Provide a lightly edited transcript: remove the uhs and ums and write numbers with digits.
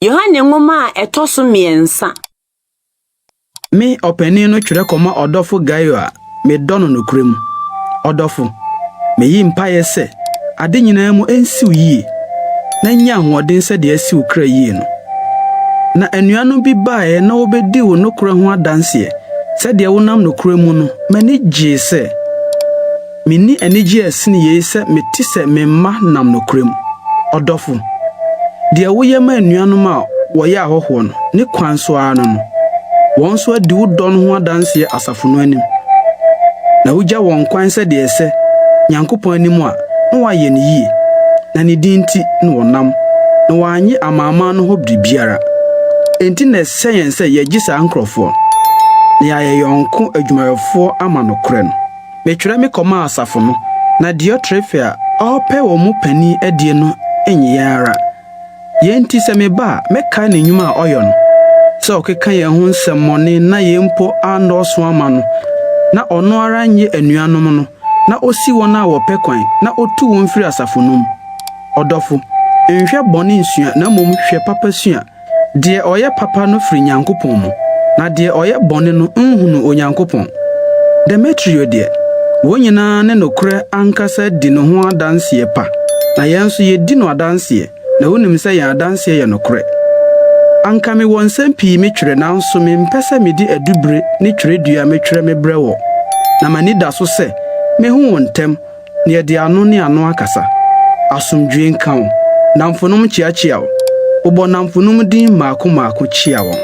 Yohane ngoma etoso miensa. Me openi no twere koma odofo Gaius a me dono no kurem. Odofo me yi mpaye se ade nyina mu ensiw yie na nya hoden se de asiw kra yie no. Na anuanu bi baaye na obedi wo no kra ho adanse se de wonam no kra mu no mani gye se minni anigye asini ye se meti se memma nam no krem. Odofo de woye ma anuanu ma woye ahoho no ne kwan so ano no won so adi wo don ho adanse asafo no anim na wogya won kwan se de ese Nyankopon anim a na waye ne yie na ne dinti na wonam na wanye amama no ho bibiara enti na seyen se ye gisa nkrofo na ya yonko adwumayefo ama no kore no metwere me koma asafo no na Diotrepha ope wo mu pani adie no enyiyara yenti se me ba meka ne nyuma a oyo no se okeka ye ho nsemmone na ye mpo andoso ama no na ono ara nye anuanom no na osi wona wo pekwan na otu won firi asafo nom. Odofo nhwe bone nsua na mom hwe papa sua de oye papa no firi Nyankopon mu na de oye bone no nhunu Onyankopon. Demetrio de wonyina ne nokure ankasa di no ho adanse pa na yenso ye di no adanse na wonim se ya adanse ye nokure. Anka me wonsam pii me twere na nso me mpese me di adubre ne twere dua me twere me brewo na mani da so se me hu wontem ne ye de ano ne ano akasa asomdwe nkan namfonom chiachia wo bo namfonom din maako chia wo.